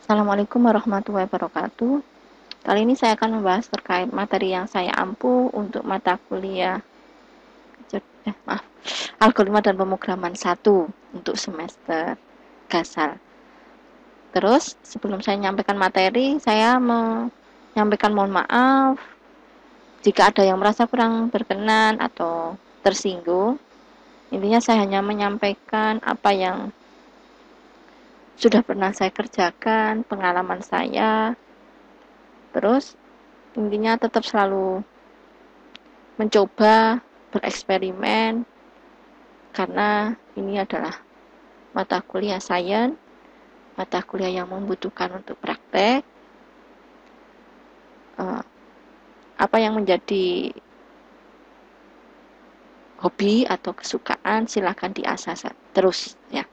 Assalamualaikum warahmatullahi wabarakatuh. Kali ini saya akan membahas terkait materi yang saya ampu untuk mata kuliah algoritma dan pemrograman 1 untuk semester Gasal. Terus, sebelum saya menyampaikan materi, saya menyampaikan mohon maaf jika ada yang merasa kurang berkenan atau tersinggung. Intinya saya hanya menyampaikan apa yang sudah pernah saya kerjakan, pengalaman saya. Terus intinya tetap selalu mencoba bereksperimen karena ini adalah mata kuliah sains, mata kuliah yang membutuhkan untuk praktek. Apa yang menjadi hobi atau kesukaan silahkan diasah terus ya.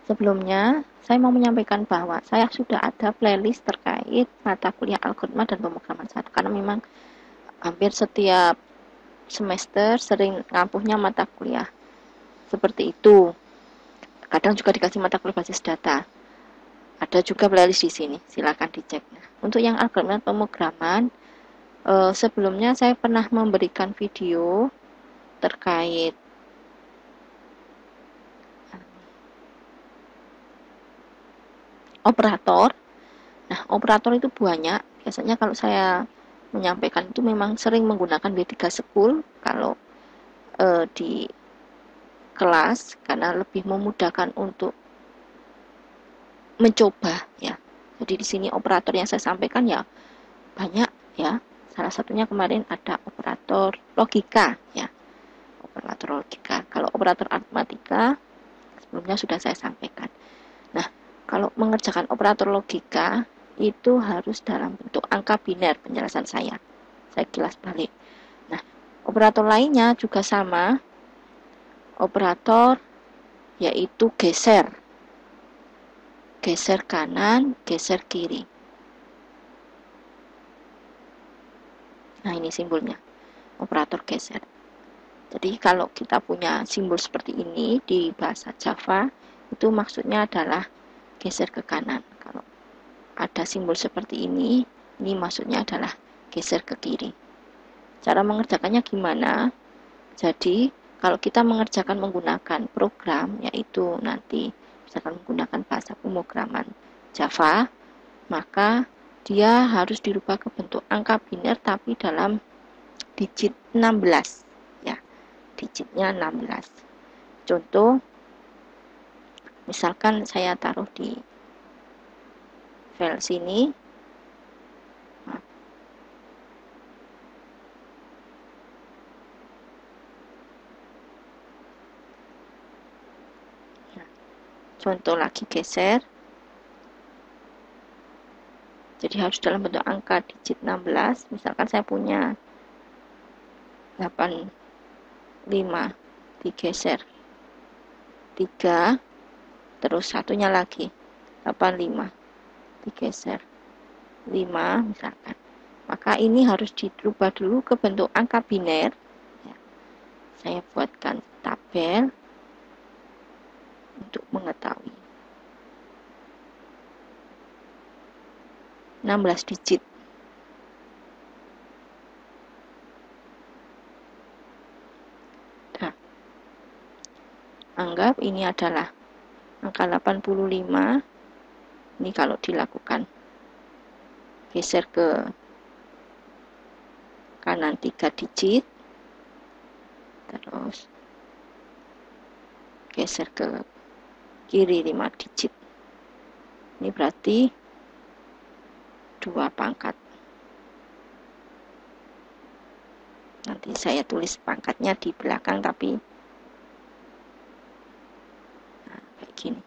Sebelumnya saya mau menyampaikan bahwa saya sudah ada playlist terkait mata kuliah algoritma dan pemrograman 1 karena memang hampir setiap semester sering ngampuhnya mata kuliah seperti itu. Kadang juga dikasih mata kuliah basis data. Ada juga playlist di sini, silakan dicek. Nah, untuk yang algoritma pemrograman, sebelumnya saya pernah memberikan video terkait operator. Nah, operator itu banyak. Biasanya kalau saya menyampaikan itu memang sering menggunakan W3 School kalau di kelas karena lebih memudahkan untuk mencoba ya. Jadi di sini operator yang saya sampaikan ya banyak ya. Salah satunya kemarin ada operator logika ya. Operator logika. Kalau operator aritmatika sebelumnya sudah saya sampaikan. Nah, kalau mengerjakan operator logika itu harus dalam bentuk angka biner penjelasan saya. Saya kilas balik. Nah, operator lainnya juga sama. Operator yaitu geser. Geser kanan, geser kiri. Nah, ini simbolnya. Operator geser. Jadi kalau kita punya simbol seperti ini di bahasa Java, itu maksudnya adalah geser ke kanan. Kalau ada simbol seperti ini maksudnya adalah geser ke kiri. Cara mengerjakannya gimana? Jadi kalau kita mengerjakan menggunakan program, yaitu nanti misalkan menggunakan bahasa pemrograman Java, maka dia harus dirubah ke bentuk angka biner tapi dalam digit 16 ya, digitnya 16. Contoh, misalkan saya taruh di file sini. Contoh lagi geser. Jadi harus dalam bentuk angka digit 16. Misalkan saya punya 85 digeser 3, terus satunya lagi 85 digeser 5 misalkan. Maka ini harus dirubah dulu ke bentuk angka biner. Ya. Saya buatkan tabel untuk mengetahui. 16 digit. Nah, anggap ini adalah angka 85. Ini kalau dilakukan geser ke kanan 3 digit, terus geser ke kiri 5 digit. Ini berarti 2 pangkat. Nanti saya tulis pangkatnya di belakang tapi kayak gini.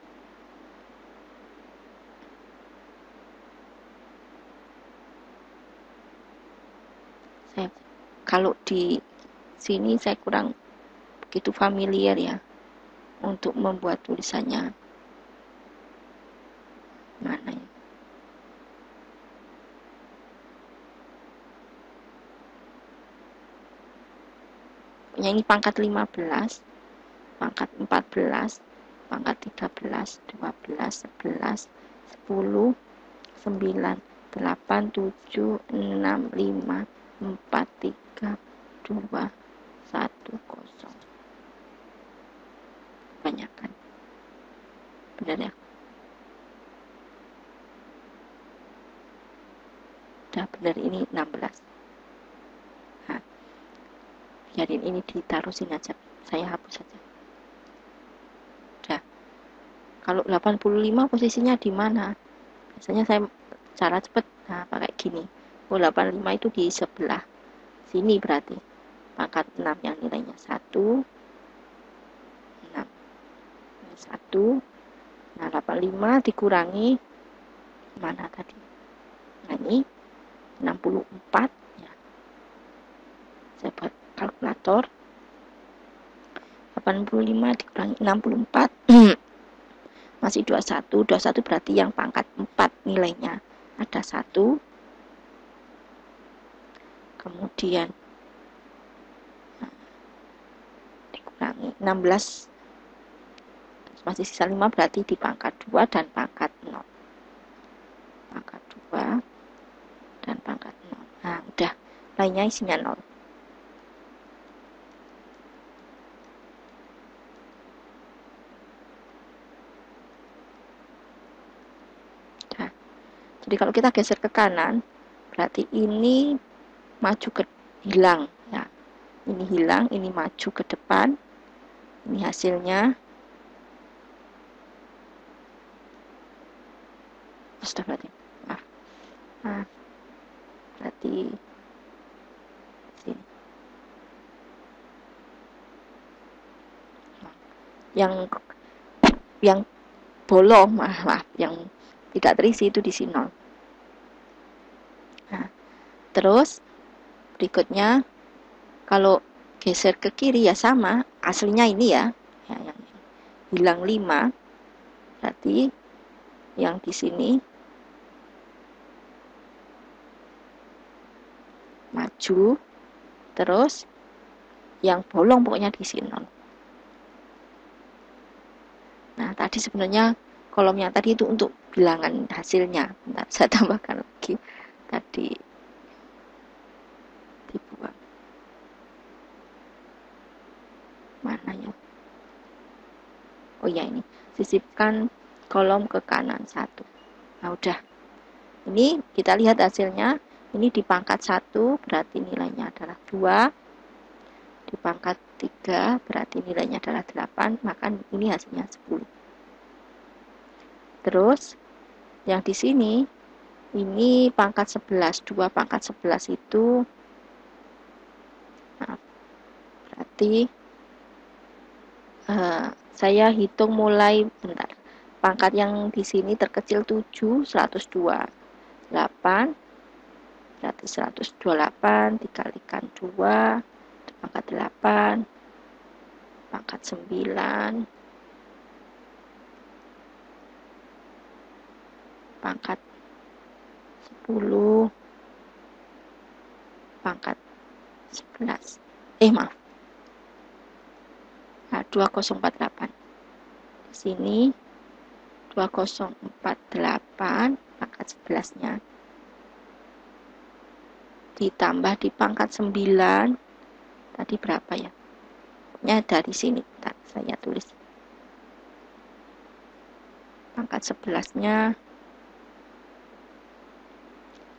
Kalau di sini saya kurang begitu familiar ya untuk membuat tulisannya mana ya. Ini pangkat 15, pangkat 14, pangkat 13, 12, 11, 10, 9, 8, 7, 6, 5, 4, 3, 2, 1, 0. Banyak kan? Benar ya? Udah benar, ini 16. Nah, biarin ini ditaruh sini aja. Saya hapus saja. Udah. Kalau 85 posisinya di mana? Biasanya saya cara cepet, nah pakai gini. 85 itu di sebelah sini, berarti pangkat 6 yang nilainya 1, 6. Ini 1. Nah, 85 dikurangi mana tadi? Nah, ini 64 ya. Saya buat kalkulator. 85 dikurangi 64 masih 21. 21 berarti yang pangkat 4 nilainya ada 1. Kemudian dikurangi 16, masih sisa 5, berarti di pangkat 2 dan pangkat 0. Pangkat 2 dan pangkat 0. Nah, udah. Lainnya isinya 0. Nah, jadi kalau kita geser ke kanan, berarti ini maju ke hilang ya. Ini hilang, ini maju ke depan. Ini hasilnya. Astagfirullahaladzim. Nah, berarti sini. Yang bolong, maaf, yang tidak terisi itu di sini 0. Nah, terus berikutnya kalau geser ke kiri ya sama, aslinya ini ya, yang hilang 5, berarti yang di sini maju, terus yang bolong pokoknya di sini 0. Nah, tadi sebenarnya kolomnya tadi itu untuk bilangan hasilnya. Bentar, saya tambahkan lagi. Tadi dibuang. Mana ya? Oh ya, ini. Sisipkan kolom ke kanan 1. Nah, udah. Ini kita lihat hasilnya. Ini di pangkat 1 berarti nilainya adalah 2. Di pangkat 3 berarti nilainya adalah 8. Maka ini hasilnya 10. Terus yang di sini ini pangkat 11. 2 pangkat 11 itu, nah, berarti saya hitung mulai, bentar. Pangkat yang di sini terkecil 7, 102. 8 berarti 128 dikalikan 2, pangkat 8, pangkat 9, pangkat 10, pangkat 11. Maaf. Nah, 2048. Di sini 2048 pangkat 11-nya ditambah di pangkat 9 tadi berapa ya? Pokoknya dari sini. Bentar, saya tulis. Pangkat 11-nya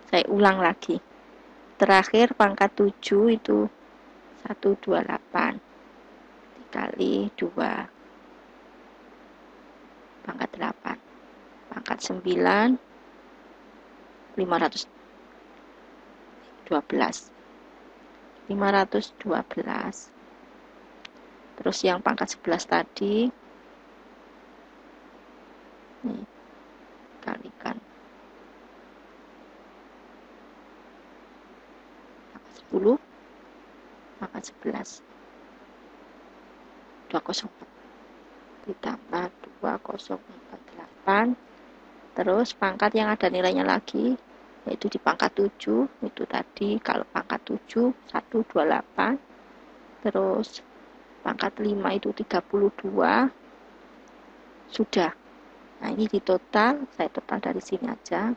saya ulang lagi. Terakhir pangkat 7 itu 128 dikali 2 pangkat 8. Pangkat 9 512. Terus yang pangkat 11 tadi nih, kalikan 10 pangkat 11 204 ditambah 2048. Terus pangkat yang ada nilainya lagi yaitu di pangkat 7 itu tadi. Kalau pangkat 7 128, terus pangkat 5 itu 32. Sudah. Nah, ini di total, saya total dari sini aja.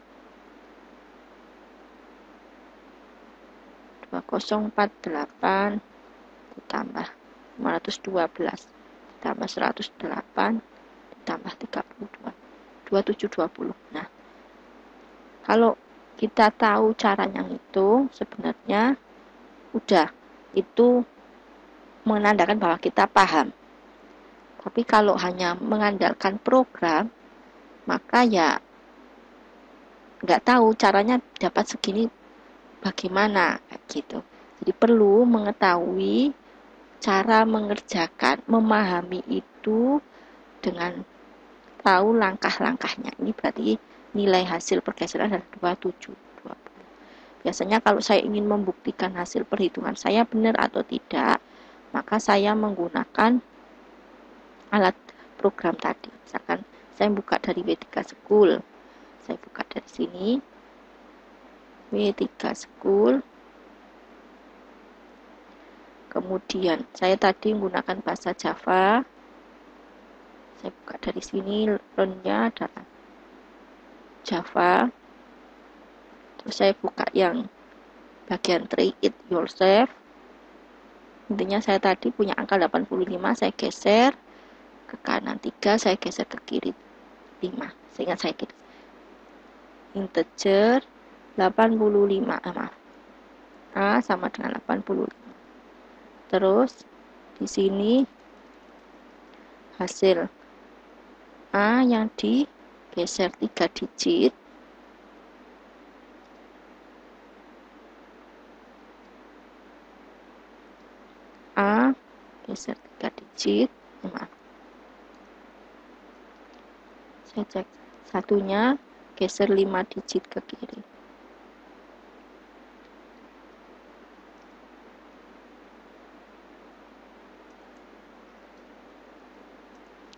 2048 ditambah 512 ditambah 108 ditambah 32, 2720. Nah, kalau kita tahu caranya itu, sebenarnya udah itu menandakan bahwa kita paham. Tapi kalau hanya mengandalkan program, maka ya nggak tahu caranya dapat segini bagaimana, kayak gitu. Jadi perlu mengetahui cara mengerjakan, memahami itu dengan tahu langkah-langkahnya. Ini berarti nilai hasil pergeseran adalah 2720. Biasanya kalau saya ingin membuktikan hasil perhitungan saya benar atau tidak, maka saya menggunakan alat program tadi. Misalkan saya buka dari W3 School. Saya buka dari sini. W3 School. Kemudian saya tadi menggunakan bahasa Java. Saya buka dari sini, learn-nya adalah Java. Terus saya buka yang bagian try it yourself. Intinya saya tadi punya angka 85, saya geser ke kanan 3, saya geser ke kiri 5. Sehingga saya kiri. Integer 85, maaf. A sama dengan 85. Terus di sini hasil A yang digeser 3 digit. A geser 3 digit. Maaf. Saya cek satunya geser 5 digit ke kiri.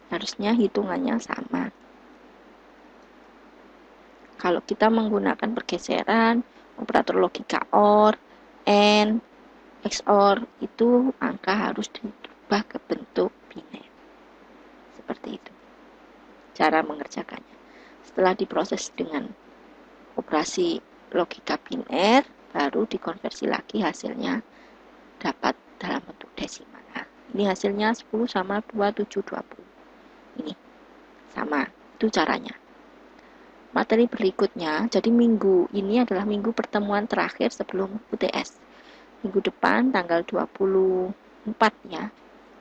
Harusnya hitungannya sama. Kalau kita menggunakan pergeseran, operator logika OR, AND, XOR, itu angka harus dirubah ke bentuk biner. Seperti itu cara mengerjakannya. Setelah diproses dengan operasi logika biner, baru dikonversi lagi, hasilnya dapat dalam bentuk desimal. Nah, ini hasilnya 10 sama 2720. Ini sama, itu caranya. Materi berikutnya, jadi minggu ini adalah minggu pertemuan terakhir sebelum UTS. Minggu depan tanggal 24 ya,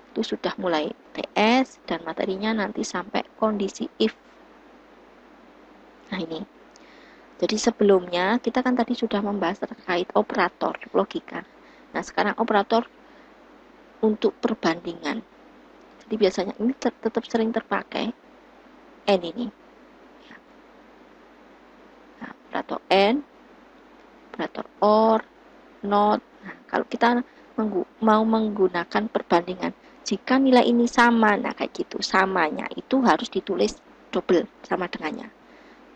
itu sudah mulai UTS dan materinya nanti sampai kondisi if. Nah ini, jadi sebelumnya kita kan tadi sudah membahas terkait operator logika. Nah sekarang operator untuk perbandingan. Jadi biasanya ini tetap sering terpakai N ini. Nah, operator N, operator OR, NOT. Nah, kalau kita mau menggunakan perbandingan, jika nilai ini sama, nah kayak gitu, samanya itu harus ditulis double sama dengannya.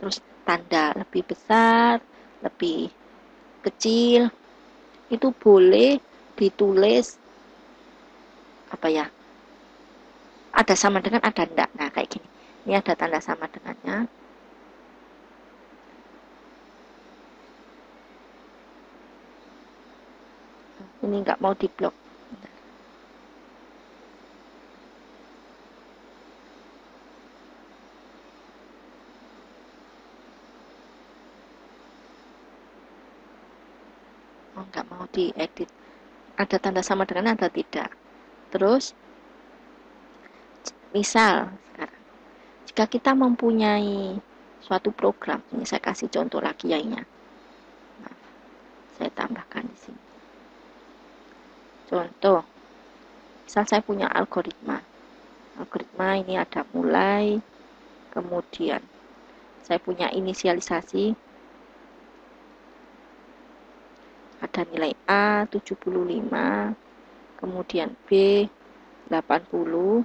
Terus tanda lebih besar, lebih kecil, itu boleh ditulis apa ya? Ada sama dengan, ada enggak. Nah, kayak gini. Ini ada tanda sama dengannya. Ini enggak mau diblok. Oh, enggak mau diedit. Ada tanda sama dengan, ada tidak. Terus, misal sekarang, jika kita mempunyai suatu program, ini saya kasih contoh lagi ya ini. Nah, saya tambahkan di sini. Contoh, misal saya punya algoritma. Algoritma ini ada mulai, kemudian saya punya inisialisasi, ada nilai A 75, kemudian B 80.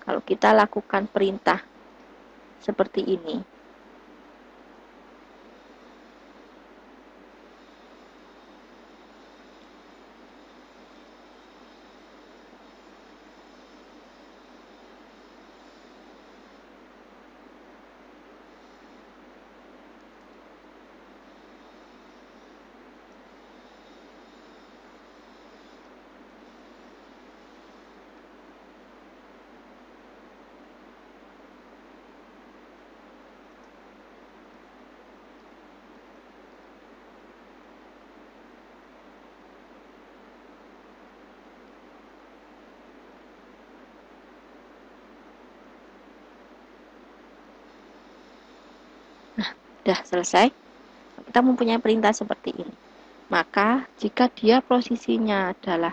Kalau kita lakukan perintah seperti ini, Udah selesai. Kita mempunyai perintah seperti ini. Maka jika dia posisinya adalah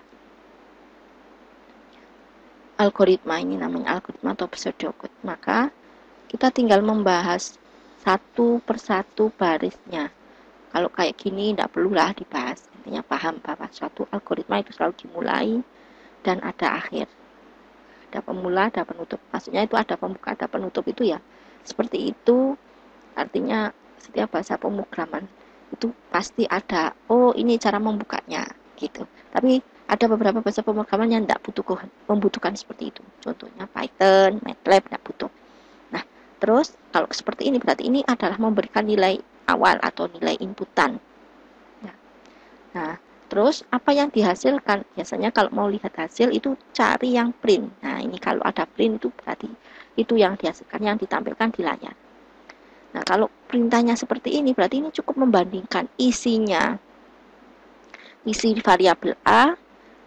algoritma, ini namanya algoritma atau pseudocode, maka kita tinggal membahas satu persatu barisnya. Kalau kayak gini tidak perlulah dibahas, intinya paham bahwa suatu algoritma itu selalu dimulai dan ada akhir, ada pemula, ada penutup. Maksudnya itu ada pembuka, ada penutup, itu ya seperti itu. Artinya setiap bahasa pemrograman itu pasti ada, oh ini cara membukanya gitu. Tapi ada beberapa bahasa pemrograman yang tidak membutuhkan seperti itu. Contohnya Python, MATLAB tidak butuh. Nah, terus kalau seperti ini berarti ini adalah memberikan nilai awal atau nilai inputan. Nah, terus apa yang dihasilkan? Biasanya kalau mau lihat hasil itu cari yang print. Nah, ini kalau ada print itu berarti itu yang dihasilkan, yang ditampilkan di layar. Nah, kalau perintahnya seperti ini berarti ini cukup membandingkan isinya. Isi variabel A,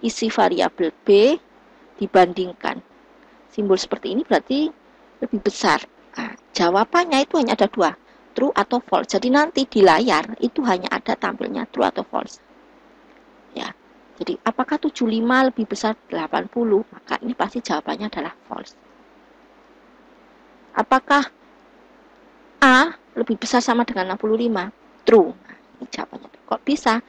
isi variabel B dibandingkan. Simbol seperti ini berarti lebih besar. Nah, jawabannya itu hanya ada dua, true atau false. Jadi nanti di layar itu hanya ada tampilnya true atau false. Ya. Jadi apakah 75 lebih besar 80? Maka ini pasti jawabannya adalah false. Apakah A lebih besar sama dengan 65? True. Nah, ini jawabannya. Kok bisa?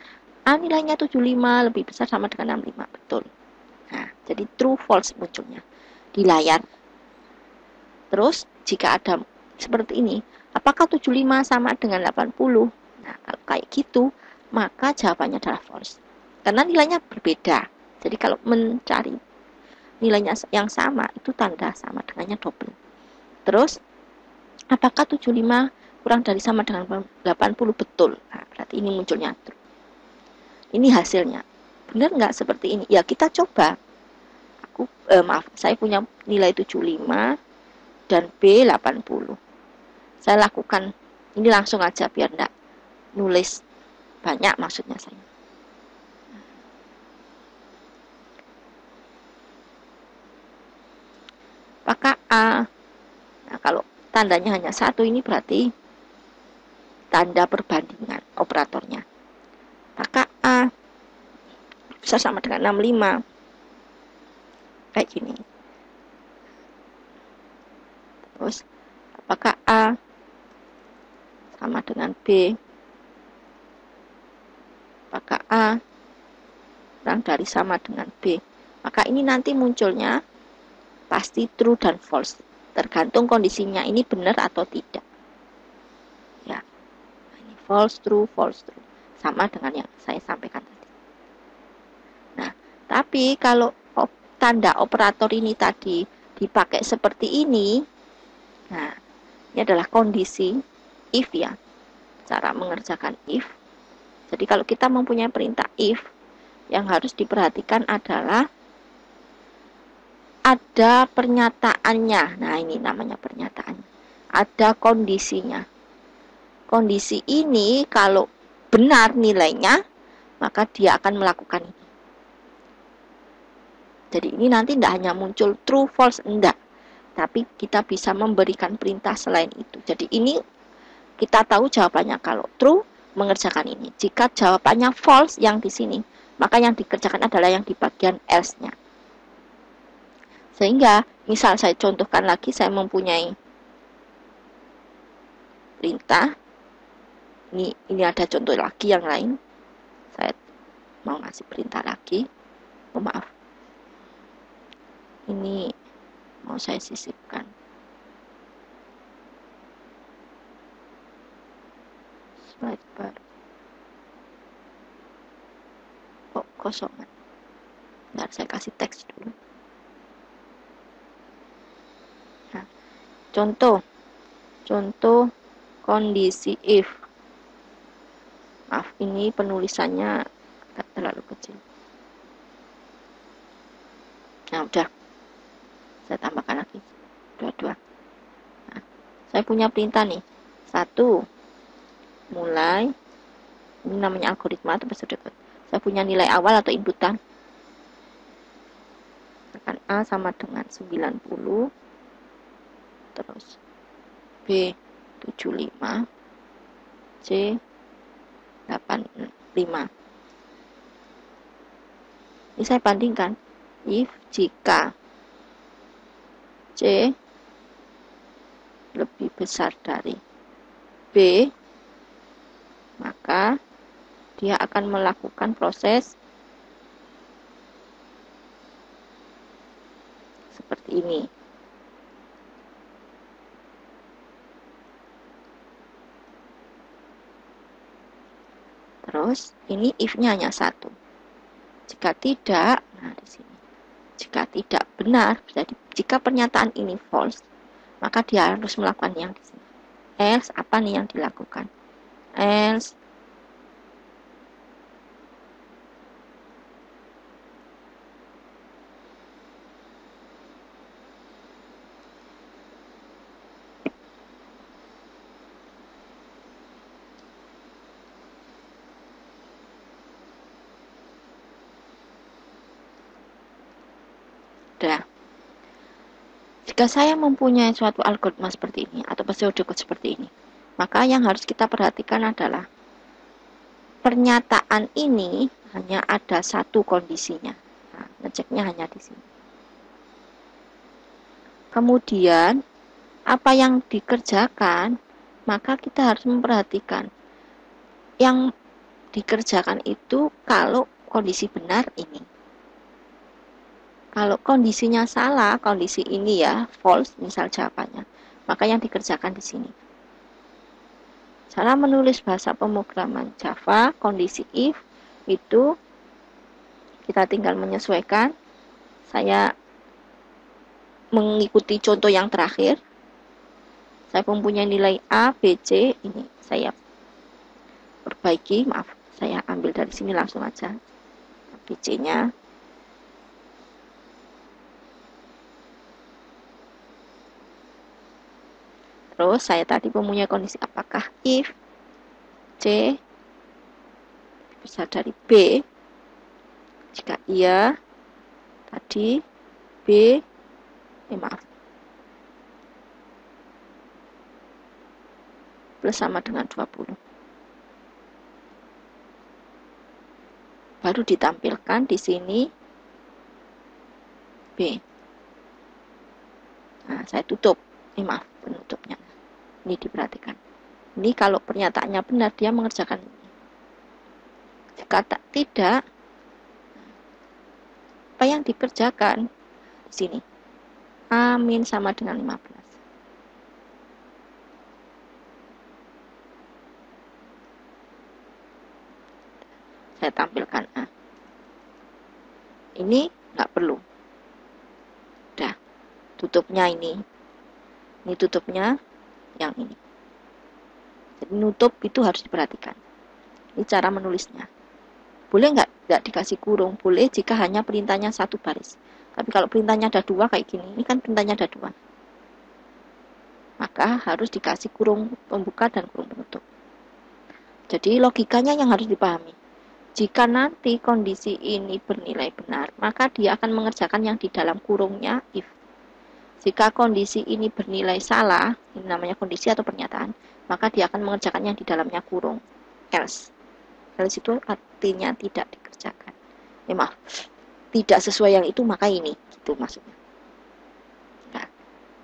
A nilainya 75 lebih besar sama dengan 65. Betul. Nah, jadi true false munculnya di layar. Terus jika ada seperti ini, apakah 75 sama dengan 80? Nah, kalau kayak gitu, maka jawabannya adalah false. Karena nilainya berbeda. Jadi kalau mencari nilainya yang sama, itu tanda sama dengannya double. Terus, apakah 75 kurang dari sama dengan 80? Betul. Nah, berarti ini munculnya true. Ini hasilnya. Benar nggak seperti ini? Ya, kita coba. Saya punya nilai 75 dan B 80. Saya lakukan ini langsung aja biar enggak nulis banyak, maksudnya saya. Apakah A? Nah, kalau tandanya hanya satu, ini berarti tanda perbandingan operatornya. Apakah A bisa sama dengan 65? Kayak gini. Terus, apakah A sama dengan B? Apakah A kurang dari sama dengan B? Maka ini nanti munculnya pasti true dan false, tergantung kondisinya ini benar atau tidak. Ya, ini false true, sama dengan yang saya sampaikan tadi. Nah, tapi kalau tanda operator ini tadi dipakai seperti ini, nah ini adalah kondisi if ya, cara mengerjakan if. Jadi kalau kita mempunyai perintah if, yang harus diperhatikan adalah ada pernyataannya. Nah, ini namanya pernyataan. Ada kondisinya. Kondisi ini kalau benar nilainya, maka dia akan melakukan ini. Jadi ini nanti tidak hanya muncul true, false, enggak. Tapi kita bisa memberikan perintah selain itu. Jadi ini kita tahu jawabannya kalau true, mengerjakan ini. Jika jawabannya false yang di sini, maka yang dikerjakan adalah yang di bagian else-nya. Sehingga, misal saya contohkan lagi, saya mempunyai perintah. Ini ada contoh lagi yang lain. Saya mau ngasih perintah lagi. Oh, maaf. Ini mau saya sisipkan. Slide bar. Kok kosongan? Bentar, saya kasih teks dulu. Contoh kondisi if. Maaf, ini penulisannya terlalu kecil. Nah, udah. Saya tambahkan lagi. Dua. Nah, saya punya perintah nih. 1. Mulai. Ini namanya algoritma atau pseudocode. Saya punya nilai awal atau inputan. Misalkan A sama dengan 90. Terus B 75, C 85. Ini saya bandingkan. If jika C lebih besar dari B, maka dia akan melakukan proses seperti ini. Terus ini if-nya hanya 1. Jika tidak, nah di sini. Jika tidak benar, jadi jika pernyataan ini false, maka dia harus melakukan yang di sini. Else, apa nih yang dilakukan? Else jika saya mempunyai suatu algoritma seperti ini atau pseudocode seperti ini, maka yang harus kita perhatikan adalah pernyataan ini hanya ada satu kondisinya. Nah, ngeceknya hanya di sini. Kemudian, apa yang dikerjakan, maka kita harus memperhatikan yang dikerjakan itu kalau kondisi benar ini. Kalau kondisinya salah, kondisi ini ya, false, misal jawabannya, maka yang dikerjakan di sini. Cara menulis bahasa pemrograman Java, kondisi if, itu kita tinggal menyesuaikan. Saya mengikuti contoh yang terakhir. Saya mempunyai nilai A, B, C, ini saya perbaiki, maaf, saya ambil dari sini langsung aja. B, C-nya. Terus saya tadi mempunyai kondisi apakah if C besar dari B, jika iya tadi B, plus sama dengan 20. Baru ditampilkan di sini B. Nah, saya tutup. Penutupnya. Ini diperhatikan. Ini kalau pernyataannya benar, dia mengerjakan ini. Jika tidak, apa yang dikerjakan di sini? A min sama dengan 15. Saya tampilkan A. Ini nggak perlu. Udah, tutupnya ini. Ini tutupnya yang ini. Jadi nutup itu harus diperhatikan. Ini cara menulisnya. Boleh nggak dikasih kurung? Boleh jika hanya perintahnya satu baris. Tapi kalau perintahnya ada dua kayak gini, ini kan perintahnya ada dua. Maka harus dikasih kurung pembuka dan kurung penutup. Jadi logikanya yang harus dipahami. Jika nanti kondisi ini bernilai benar, maka dia akan mengerjakan yang di dalam kurungnya if. Jika kondisi ini bernilai salah, ini namanya kondisi atau pernyataan, maka dia akan mengerjakan yang di dalamnya kurung else. Else itu artinya tidak dikerjakan. Maaf, tidak sesuai yang itu, maka ini, gitu maksudnya. Nah,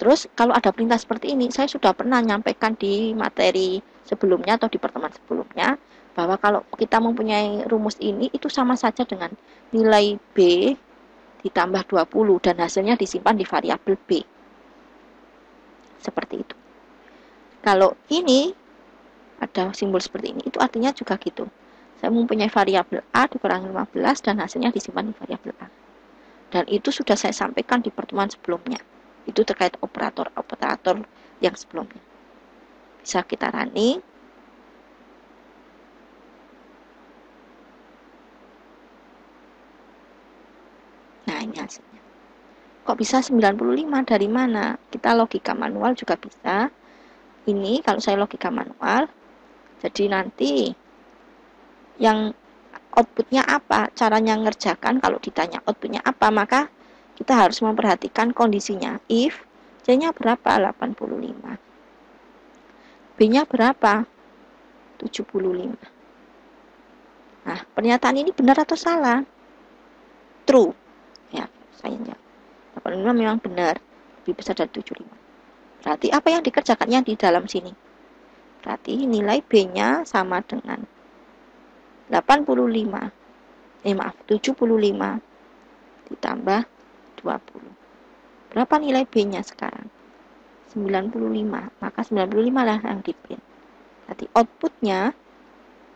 terus kalau ada perintah seperti ini, saya sudah pernah nyampaikan di materi sebelumnya atau di pertemuan sebelumnya, bahwa kalau kita mempunyai rumus ini, itu sama saja dengan nilai B ditambah 20 dan hasilnya disimpan di variabel B. Seperti itu. Kalau ini ada simbol seperti ini, itu artinya juga gitu. Saya mempunyai variabel A dikurangi 15 dan hasilnya disimpan di variabel A. Dan itu sudah saya sampaikan di pertemuan sebelumnya. Itu terkait operator-operator yang sebelumnya. Bisa kita running. Nah, ini hasilnya. Kok bisa 95? Dari mana? Kita logika manual juga bisa. Ini kalau saya logika manual, jadi nanti yang outputnya apa, caranya ngerjakan, kalau ditanya outputnya apa, maka kita harus memperhatikan kondisinya. If C-nya berapa? 85. B-nya berapa? 75. 75. Nah, pernyataan ini benar atau salah? True. Ya, sayangnya. 85 memang benar, lebih besar dari 75. Berarti apa yang dikerjakannya di dalam sini? Berarti nilai B-nya sama dengan 75 ditambah 20. Berapa nilai B-nya sekarang? 95. Maka 95 lah yang di print. Berarti outputnya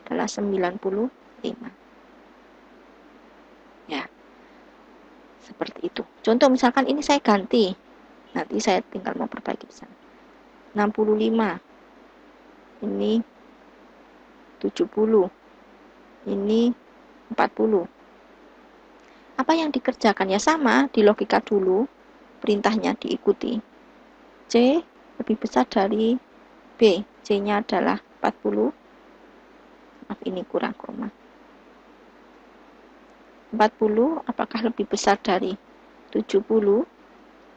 adalah 95. Ya, seperti itu. Contoh misalkan ini saya ganti. Nanti saya tinggal mau perbaiki di sana. 65. Ini 70. Ini 40. Apa yang dikerjakan ya sama, di logika dulu, perintahnya diikuti. C lebih besar dari B. C-nya adalah 40. Maaf, ini kurang koma. 40 apakah lebih besar dari 70?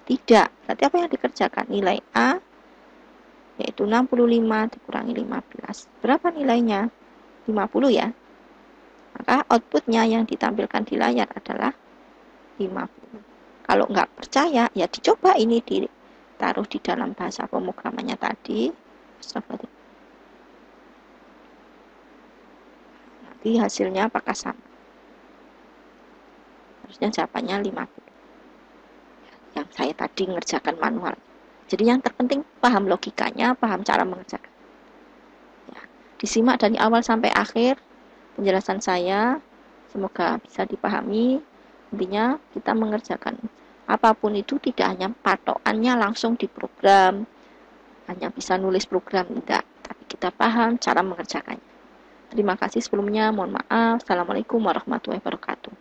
Tidak. Berarti apa yang dikerjakan? Nilai A yaitu 65 dikurangi 15. Berapa nilainya? 50 ya. Maka outputnya yang ditampilkan di layar adalah 50. Kalau nggak percaya, ya dicoba ini ditaruh di dalam bahasa pemrogramannya tadi. Nanti hasilnya apakah sama? Harusnya jawabannya 50. Yang saya tadi ngerjakan manual. Jadi yang terpenting paham logikanya, paham cara mengerjakan. Ya, disimak dari awal sampai akhir penjelasan saya, semoga bisa dipahami. Intinya kita mengerjakan apapun itu tidak hanya patokannya langsung di program, hanya bisa nulis program, tidak, tapi kita paham cara mengerjakannya. Terima kasih sebelumnya, mohon maaf. Assalamualaikum warahmatullahi wabarakatuh.